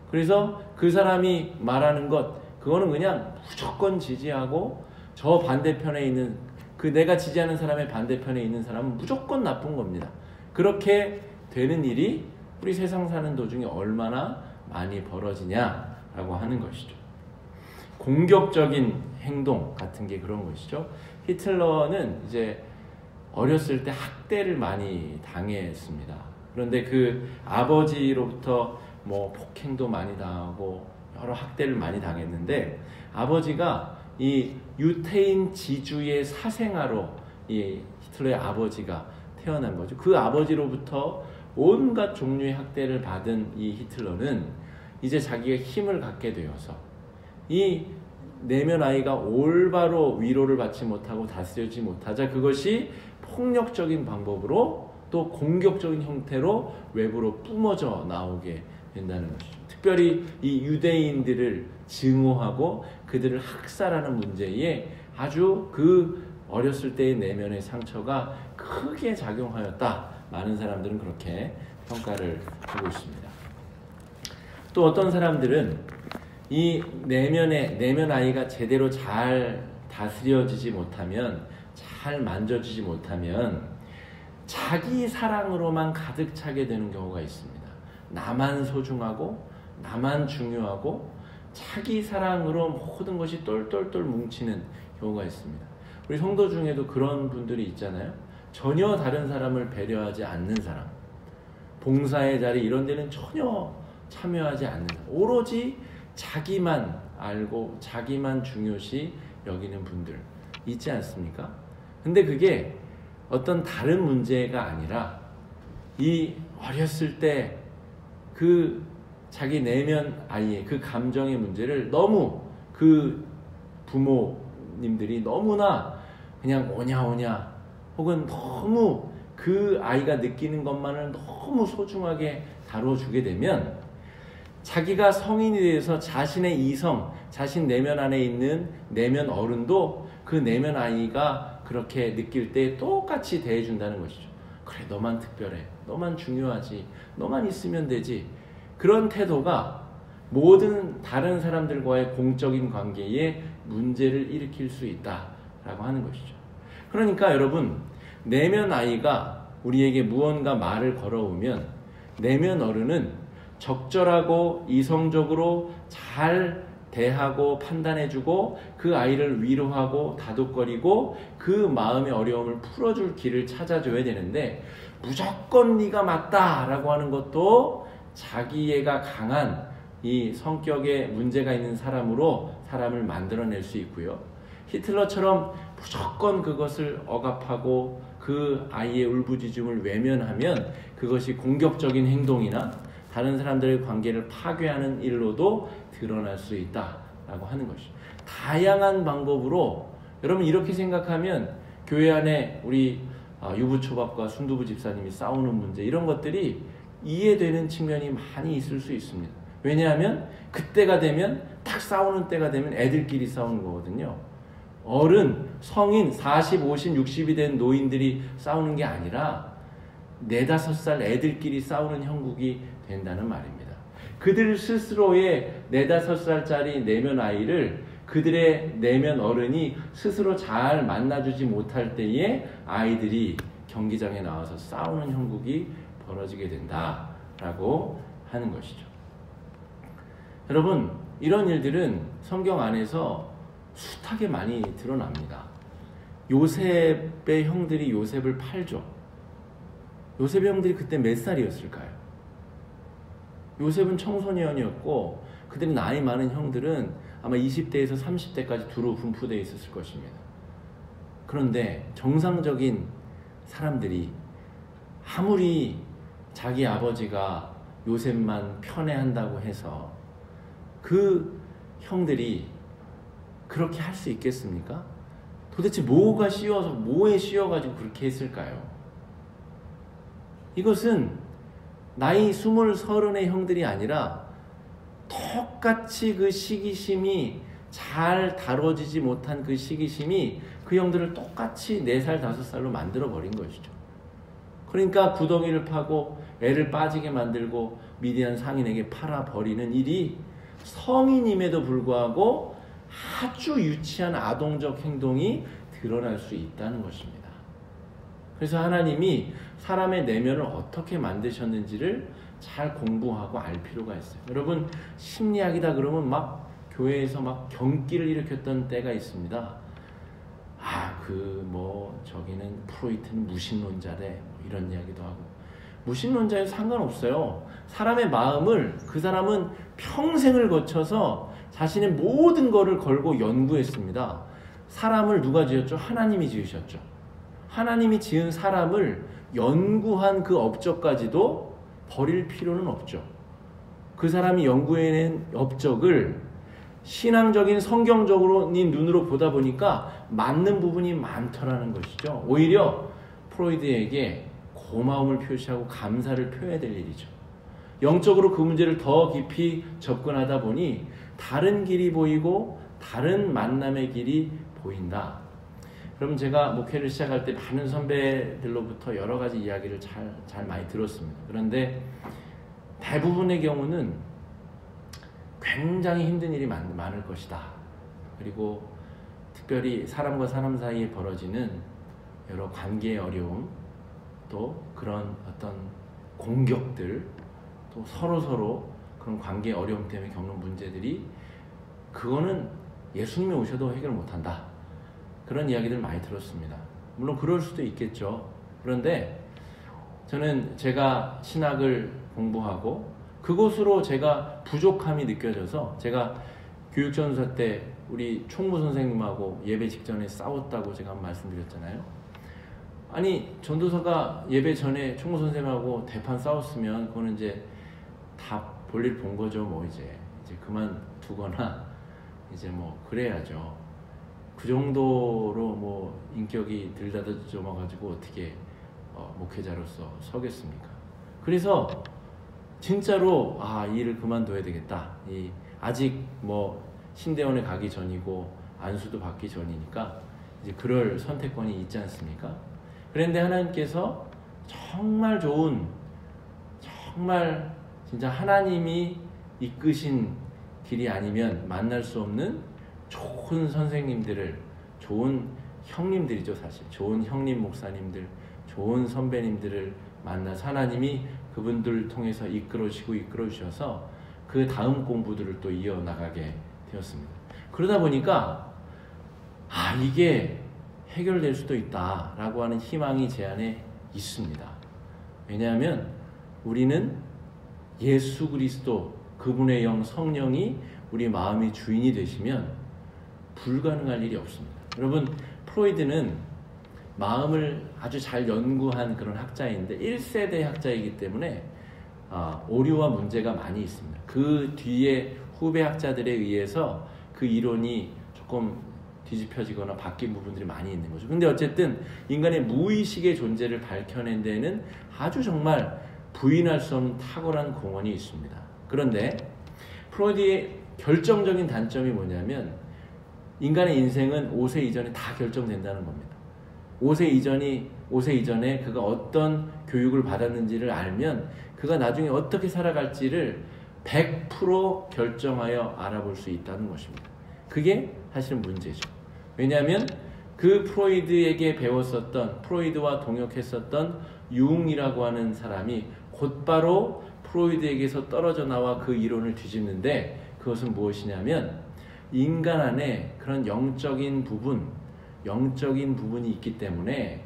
그래서 그 사람이 말하는 것, 그거는 그냥 무조건 지지하고, 저 반대편에 있는 그 내가 지지하는 사람의 반대편에 있는 사람은 무조건 나쁜 겁니다. 그렇게 되는 일이 우리 세상 사는 도중에 얼마나 많이 벌어지냐라고 하는 것이죠. 공격적인 행동 같은 게 그런 것이죠. 히틀러는 이제 어렸을 때 학대를 많이 당했습니다. 그런데 그 아버지로부터 뭐 폭행도 많이 당하고 여러 학대를 많이 당했는데, 아버지가 이 유태인 지주의 사생아로 이 히틀러의 아버지가 태어난 거죠. 그 아버지로부터 온갖 종류의 학대를 받은 이 히틀러는 이제 자기가 힘을 갖게 되어서 이 내면 아이가 올바로 위로를 받지 못하고 다스려지지 못하자 그것이 폭력적인 방법으로 또 공격적인 형태로 외부로 뿜어져 나오게 된다는 것이죠. 특별히 이 유대인들을 증오하고 그들을 학살하는 문제에 아주 그 어렸을 때의 내면의 상처가 크게 작용하였다. 많은 사람들은 그렇게 평가를 하고 있습니다. 또 어떤 사람들은 이 내면 아이가 제대로 잘 다스려지지 못하면, 잘 만져지지 못하면 자기 사랑으로만 가득 차게 되는 경우가 있습니다. 나만 소중하고 나만 중요하고 자기 사랑으로 모든 것이 똘똘똘 뭉치는 경우가 있습니다. 우리 성도 중에도 그런 분들이 있잖아요. 전혀 다른 사람을 배려하지 않는 사람, 봉사의 자리 이런 데는 전혀 참여하지 않는 사람, 오로지 자기만 알고 자기만 중요시 여기는 분들 있지 않습니까? 근데 그게 어떤 다른 문제가 아니라 이 어렸을 때 그 자기 내면 아이의 그 감정의 문제를 너무 그 부모님들이 너무나 그냥 오냐오냐 혹은 너무 그 아이가 느끼는 것만을 너무 소중하게 다뤄주게 되면 자기가 성인이 돼서 자신의 이성, 자신 내면 안에 있는 내면 어른도 그 내면 아이가 그렇게 느낄 때 똑같이 대해준다는 것이죠. 그래, 너만 특별해, 너만 중요하지, 너만 있으면 되지. 그런 태도가 모든 다른 사람들과의 공적인 관계에 문제를 일으킬 수 있다라고 하는 것이죠. 그러니까 여러분, 내면 아이가 우리에게 무언가 말을 걸어오면 내면 어른은 적절하고 이성적으로 잘 대하고 판단해주고 그 아이를 위로하고 다독거리고 그 마음의 어려움을 풀어줄 길을 찾아줘야 되는데, 무조건 네가 맞다라고 하는 것도 자기애가 강한 이 성격에 문제가 있는 사람으로 사람을 만들어낼 수 있고요. 히틀러처럼 무조건 그것을 억압하고 그 아이의 울부짖음을 외면하면 그것이 공격적인 행동이나 다른 사람들의 관계를 파괴하는 일로도 드러날 수 있다라고 하는 것이죠. 다양한 방법으로, 여러분 이렇게 생각하면 교회 안에 우리 유부초밥과 순두부 집사님이 싸우는 문제, 이런 것들이 이해되는 측면이 많이 있을 수 있습니다. 왜냐하면 그때가 되면, 딱 싸우는 때가 되면 애들끼리 싸우는 거거든요. 어른, 성인, 40, 50, 60이 된 노인들이 싸우는 게 아니라 4, 5살 애들끼리 싸우는 형국이 된다는 말입니다. 그들 스스로의 4, 5살짜리 내면 아이를 그들의 내면 어른이 스스로 잘 만나주지 못할 때에 아이들이 경기장에 나와서 싸우는 형국이 벌어지게 된다라고 하는 것이죠. 여러분, 이런 일들은 성경 안에서 숱하게 많이 드러납니다. 요셉의 형들이 요셉을 팔죠. 요셉의 형들이 그때 몇 살이었을까요? 요셉은 청소년이었고 그들이 나이 많은 형들은 아마 20대에서 30대까지 두루 분포되어 있었을 것입니다. 그런데 정상적인 사람들이 아무리 자기 아버지가 요셉만 편애한다고 해서 그 형들이 그렇게 할 수 있겠습니까? 도대체 뭐가 씌워서, 뭐에 씌워가지고 그렇게 했을까요? 이것은 나이 20, 30의 형들이 아니라 똑같이 그 시기심이 잘 다뤄지지 못한 그 시기심이 그 형들을 똑같이 4살, 5살로 만들어버린 것이죠. 그러니까 구덩이를 파고 애를 빠지게 만들고 미디안 상인에게 팔아버리는 일이 성인임에도 불구하고 아주 유치한 아동적 행동이 드러날 수 있다는 것입니다. 그래서 하나님이 사람의 내면을 어떻게 만드셨는지를 잘 공부하고 알 필요가 있어요. 여러분, 심리학이다 그러면 막 교회에서 막 경기를 일으켰던 때가 있습니다. 저기는 프로이트는 무신론자래, 이런 이야기도 하고. 무신론자에 상관없어요. 사람의 마음을 그 사람은 평생을 거쳐서 자신의 모든 것을 걸고 연구했습니다. 사람을 누가 지었죠? 하나님이 지으셨죠. 하나님이 지은 사람을 연구한 그 업적까지도 버릴 필요는 없죠. 그 사람이 연구해낸 업적을 신앙적인 성경적으로 눈으로 보다 보니까 맞는 부분이 많더라는 것이죠. 오히려 프로이드에게 고마움을 표시하고 감사를 표해야 될 일이죠. 영적으로 그 문제를 더 깊이 접근하다 보니 다른 길이 보이고 다른 만남의 길이 보인다. 그럼 제가 목회를 시작할 때 많은 선배들로부터 여러 가지 이야기를 잘 많이 들었습니다. 그런데 대부분의 경우는 굉장히 힘든 일이 많을 것이다. 그리고 특별히 사람과 사람 사이에 벌어지는 여러 관계의 어려움, 또 그런 어떤 공격들, 또 서로 그런 관계의 어려움 때문에 겪는 문제들이 그거는 예수님이 오셔도 해결 못한다. 그런 이야기들 많이 들었습니다. 물론 그럴 수도 있겠죠. 그런데 저는 제가 신학을 공부하고 그곳으로 제가 부족함이 느껴져서 제가 교육전사 때 우리 총무 선생님하고 예배 직전에 싸웠다고 제가 말씀드렸잖아요. 아니 전도사가 예배 전에 총무 선생님하고 대판 싸웠으면 그거는 이제 다 볼일 본 거죠. 뭐 이제 그만두거나 이제 뭐 그래야죠. 그 정도로 뭐 인격이 들다듬어가지고 어떻게 목회자로서 서겠습니까? 그래서 진짜로 이 일을 그만둬야 되겠다. 아직 뭐 신대원에 가기 전이고 안수도 받기 전이니까 이제 그럴 선택권이 있지 않습니까? 그런데 하나님께서 정말 좋은, 정말 진짜 하나님이 이끄신 길이 아니면 만날 수 없는 좋은 선생님들을, 좋은 형님들이죠 사실. 좋은 형님 목사님들, 좋은 선배님들을 만나서 하나님이 그분들을 통해서 이끌어주셔서 그 다음 공부들을 또 이어나가게 되었습니다. 그러다 보니까 이게 해결될 수도 있다라고 하는 희망이 제 안에 있습니다. 왜냐하면 우리는 예수 그리스도, 그분의 영 성령이 우리 마음의 주인이 되시면 불가능할 일이 없습니다. 여러분, 프로이드는 마음을 아주 잘 연구한 그런 학자인데 1세대 학자이기 때문에 오류와 문제가 많이 있습니다. 그 뒤에 후배 학자들에 의해서 그 이론이 조금 뒤집혀지거나 바뀐 부분들이 많이 있는 거죠. 근데 어쨌든 인간의 무의식의 존재를 밝혀낸 데에는 아주 정말 부인할 수 없는 탁월한 공헌이 있습니다. 그런데 프로이드의 결정적인 단점이 뭐냐면 인간의 인생은 5세 이전에 다 결정된다는 겁니다. 5세 이전에 그가 어떤 교육을 받았는지를 알면 그가 나중에 어떻게 살아갈지를 100% 결정하여 알아볼 수 있다는 것입니다. 그게 사실은 문제죠. 왜냐하면 그 프로이드에게 배웠었던, 프로이드와 동역했었던 융이라고 하는 사람이 곧바로 프로이드에게서 떨어져 나와 그 이론을 뒤집는데, 그것은 무엇이냐면 인간 안에 그런 영적인 부분이 있기 때문에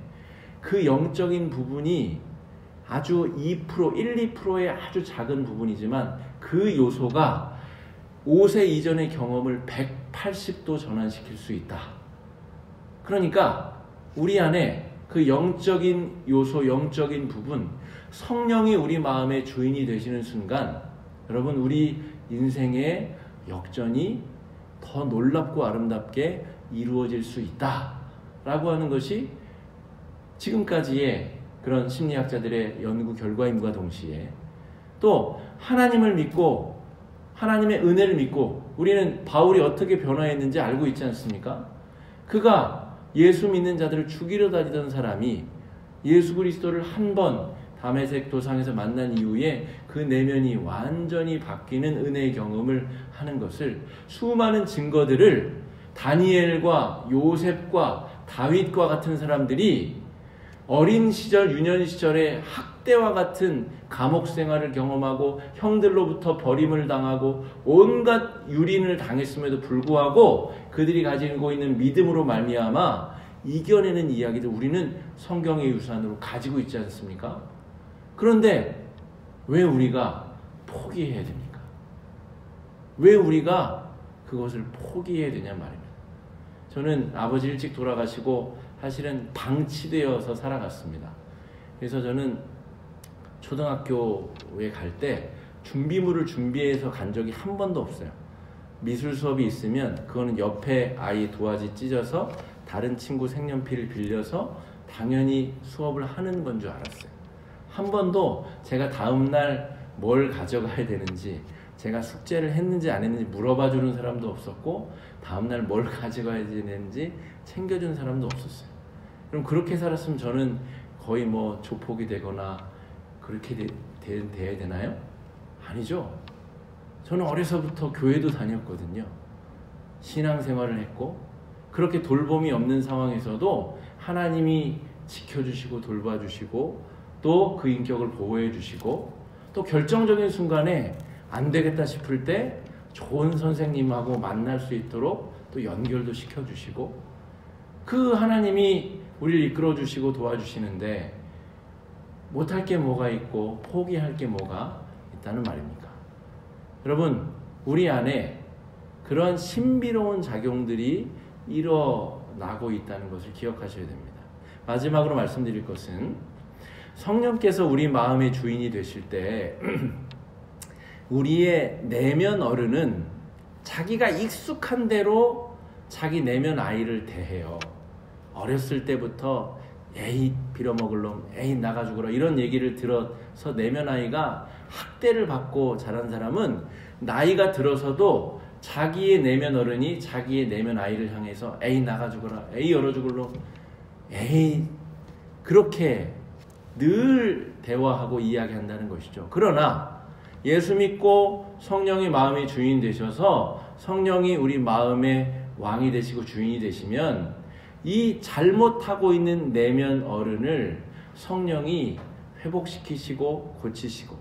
그 영적인 부분이 아주 2%, 2%의 아주 작은 부분이지만 그 요소가 5세 이전의 경험을 180도 전환시킬 수 있다. 그러니까 우리 안에 그 영적인 요소, 영적인 부분, 성령이 우리 마음의 주인이 되시는 순간 여러분, 우리 인생의 역전이 더 놀랍고 아름답게 이루어질 수 있다라고 하는 것이 지금까지의 그런 심리학자들의 연구 결과임과 동시에 또 하나님을 믿고 하나님의 은혜를 믿고 우리는 바울이 어떻게 변화했는지 알고 있지 않습니까? 그가 예수 믿는 자들을 죽이러 다니던 사람이 예수 그리스도를 한 번 다메섹 도상에서 만난 이후에 그 내면이 완전히 바뀌는 은혜의 경험을 하는 것을, 수많은 증거들을 다니엘과 요셉과 다윗과 같은 사람들이 어린 시절, 유년 시절에 학대와 같은 감옥 생활을 경험하고 형들로부터 버림을 당하고 온갖 유린을 당했음에도 불구하고 그들이 가지고 있는 믿음으로 말미암아 이겨내는 이야기들 우리는 성경의 유산으로 가지고 있지 않습니까? 그런데 왜 우리가 포기해야 됩니까? 왜 우리가 그것을 포기해야 되냐 말입니다. 저는 아버지 일찍 돌아가시고 사실은 방치되어서 살아갔습니다. 그래서 저는 초등학교에 갈 때 준비물을 준비해서 간 적이 한 번도 없어요. 미술 수업이 있으면 그거는 옆에 아이 도화지 찢어서 다른 친구 색연필을 빌려서 당연히 수업을 하는 건 줄 알았어요. 한 번도 제가 다음날 뭘 가져가야 되는지, 제가 숙제를 했는지 안 했는지 물어봐 주는 사람도 없었고, 다음날 뭘 가져가야 되는지 챙겨준 사람도 없었어요. 그럼 그렇게 살았으면 저는 거의 뭐 조폭이 되거나 그렇게 돼야 되나요? 아니죠. 저는 어려서부터 교회도 다녔거든요. 신앙생활을 했고, 그렇게 돌봄이 없는 상황에서도 하나님이 지켜주시고 돌봐주시고 또 그 인격을 보호해 주시고, 또 결정적인 순간에 안 되겠다 싶을 때 좋은 선생님하고 만날 수 있도록 또 연결도 시켜주시고, 그 하나님이 우리를 이끌어 주시고 도와주시는데 못할 게 뭐가 있고 포기할 게 뭐가 있다는 말입니까? 여러분, 우리 안에 그런 신비로운 작용들이 일어나고 있다는 것을 기억하셔야 됩니다. 마지막으로 말씀드릴 것은, 성령께서 우리 마음의 주인이 되실 때 우리의 내면 어른은 자기가 익숙한 대로 자기 내면 아이를 대해요. 어렸을 때부터 에이 빌어먹을 놈, 에이 나가 죽어라 이런 얘기를 들어서 내면 아이가 학대를 받고 자란 사람은 나이가 들어서도 자기의 내면 어른이 자기의 내면 아이를 향해서 에이 나가 죽어라, 에이 얼어 죽을 놈, 에이, 그렇게 늘 대화하고 이야기한다는 것이죠. 그러나 예수 믿고 성령이 마음의 주인 되셔서 성령이 우리 마음의 왕이 되시고 주인이 되시면 이 잘못하고 있는 내면 어른을 성령이 회복시키시고 고치시고,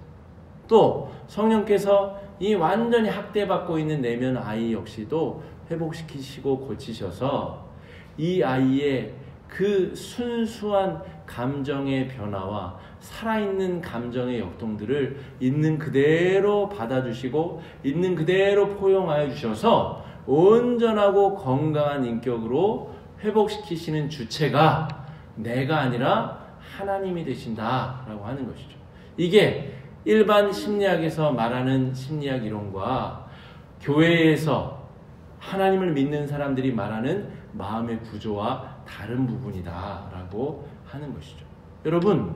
또 성령께서 이 완전히 학대받고 있는 내면 아이 역시도 회복시키시고 고치셔서 이 아이의 그 순수한 감정의 변화와 살아있는 감정의 역동들을 있는 그대로 받아주시고 있는 그대로 포용하여 주셔서 온전하고 건강한 인격으로 회복시키시는 주체가 내가 아니라 하나님이 되신다라고 하는 것이죠. 이게 일반 심리학에서 말하는 심리학 이론과 교회에서 하나님을 믿는 사람들이 말하는 마음의 구조와 다른 부분이다라고 하는 것이죠. 여러분,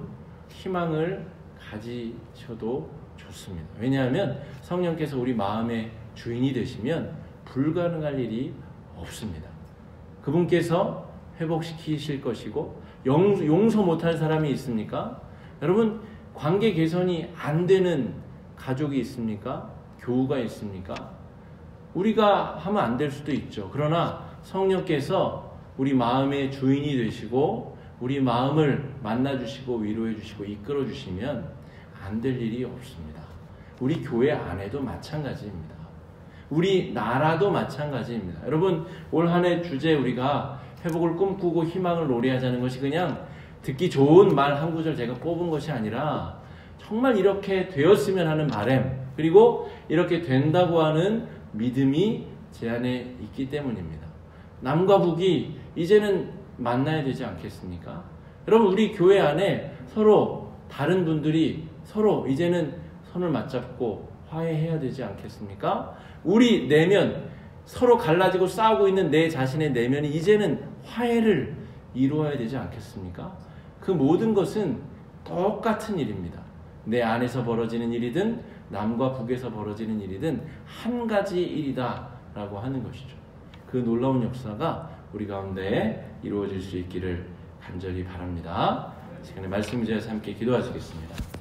희망을 가지셔도 좋습니다. 왜냐하면 성령께서 우리 마음의 주인이 되시면 불가능할 일이 없습니다. 그분께서 회복시키실 것이고, 용서 못할 사람이 있습니까? 여러분, 관계 개선이 안 되는 가족이 있습니까? 교우가 있습니까? 우리가 하면 안 될 수도 있죠. 그러나 성령께서 우리 마음의 주인이 되시고 우리 마음을 만나주시고 위로해주시고 이끌어주시면 안 될 일이 없습니다. 우리 교회 안에도 마찬가지입니다. 우리 나라도 마찬가지입니다. 여러분, 올 한 해 주제 우리가 회복을 꿈꾸고 희망을 노래하자는 것이 그냥 듣기 좋은 말 한 구절 제가 뽑은 것이 아니라 정말 이렇게 되었으면 하는 바람, 그리고 이렇게 된다고 하는 믿음이 제 안에 있기 때문입니다. 남과 북이 이제는 만나야 되지 않겠습니까? 여러분, 우리 교회 안에 서로 다른 분들이 서로 이제는 손을 맞잡고 화해해야 되지 않겠습니까? 우리 내면, 서로 갈라지고 싸우고 있는 내 자신의 내면이 이제는 화해를 이루어야 되지 않겠습니까? 그 모든 것은 똑같은 일입니다. 내 안에서 벌어지는 일이든 남과 북에서 벌어지는 일이든 한 가지 일이다 라고 하는 것이죠. 그 놀라운 역사가 우리 가운데 이루어질 수 있기를 간절히 바랍니다. 시간에 말씀 의지해서 함께 기도하시겠습니다.